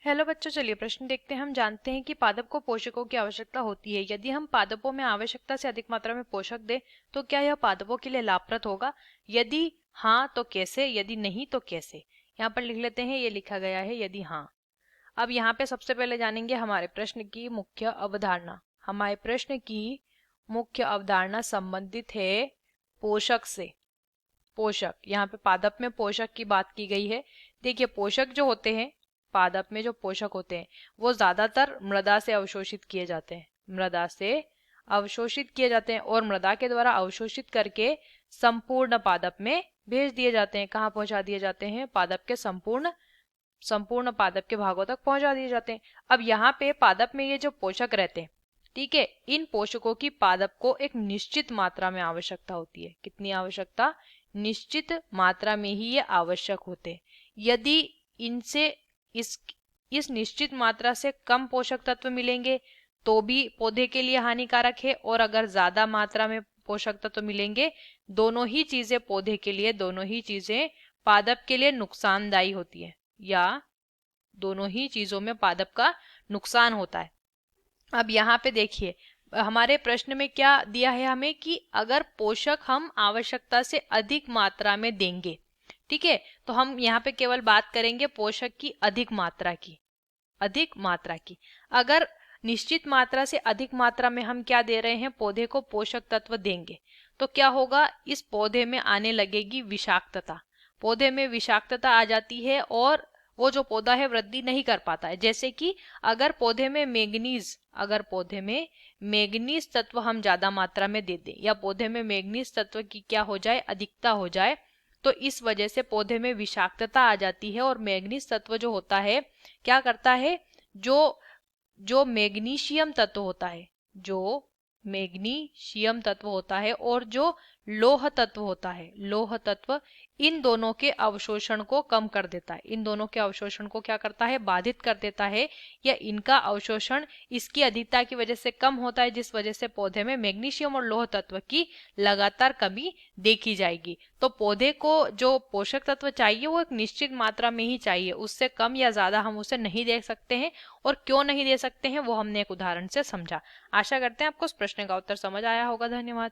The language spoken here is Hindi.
हेलो बच्चों, चलिए प्रश्न देखते हैं। हम जानते हैं कि पादप को पोषकों की आवश्यकता होती है। यदि हम पादपों में आवश्यकता से अधिक मात्रा में पोषक दें तो क्या यह पादपों के लिए लाभप्रद होगा? यदि हाँ तो कैसे, यदि नहीं तो कैसे? यहाँ पर लिख लेते हैं, ये लिखा गया है यदि हाँ। अब यहाँ पे सबसे पहले जानेंगे हमारे प्रश्न की मुख्य अवधारणा। हमारे प्रश्न की मुख्य अवधारणा संबंधित है पोषक से। पोषक, यहाँ पे पादप में पोषक की बात की गई है। देखिए, पोषक जो होते हैं, पादप में जो पोषक होते हैं वो ज्यादातर मृदा से अवशोषित किए जाते हैं। मृदा से अवशोषित किए जाते हैं और मृदा के द्वारा अवशोषित करके संपूर्ण पादप में भेज दिए जाते हैं। कहाँ पहुंचा दिए जाते हैं? पादप के संपूर्ण संपूर्ण पादप के भागों तक पहुंचा दिए जाते हैं। अब यहाँ पे पादप में ये जो पोषक रहते हैं, ठीक है, इन पोषकों की पादप को एक निश्चित मात्रा में आवश्यकता होती है। कितनी आवश्यकता? निश्चित मात्रा में ही ये आवश्यक होते हैं। यदि इनसे इस निश्चित मात्रा से कम पोषक तत्व मिलेंगे तो भी पौधे के लिए हानिकारक है, और अगर ज्यादा मात्रा में पोषक तत्व मिलेंगे, दोनों ही चीजें पौधे के लिए, दोनों ही चीजें पादप के लिए नुकसानदायी होती है, या दोनों ही चीजों में पादप का नुकसान होता है। अब यहाँ पे देखिए, हमारे प्रश्न में क्या दिया है हमें कि अगर पोषक हम आवश्यकता से अधिक मात्रा में देंगे, ठीक है, तो हम यहाँ पे केवल बात करेंगे पोषक की अधिक मात्रा की। अधिक मात्रा की, अगर निश्चित मात्रा से अधिक मात्रा में हम क्या दे रहे हैं, पौधे को पोषक तत्व देंगे, तो क्या होगा? इस पौधे में आने लगेगी विषाक्तता। पौधे में विषाक्तता आ जाती है और वो जो पौधा है वृद्धि नहीं कर पाता है। जैसे कि अगर पौधे में मैग्नीज तत्व हम ज्यादा मात्रा में दे दें, या पौधे में मैग्नीज तत्व की क्या हो जाए, अधिकता हो जाए, तो इस वजह से पौधे में विषाक्तता आ जाती है। और मैग्नीज तत्व जो होता है क्या करता है, जो जो मैग्नीशियम तत्व होता है, जो मैग्नीशियम तत्व होता है और जो लोह तत्व होता है, लोह तत्व, इन दोनों के अवशोषण को कम कर देता है। इन दोनों के अवशोषण को क्या करता है? बाधित कर देता है, या इनका अवशोषण इसकी अधिकता की वजह से कम होता है, जिस वजह से पौधे में मैग्नीशियम और लोह तत्व की लगातार कमी देखी जाएगी। तो पौधे को जो पोषक तत्व चाहिए वो एक निश्चित मात्रा में ही चाहिए, उससे कम या ज्यादा हम उसे नहीं दे सकते हैं। और क्यों नहीं दे सकते हैं वो हमने एक उदाहरण से समझा। आशा करते हैं आपको इस प्रश्न का उत्तर समझ आया होगा। धन्यवाद।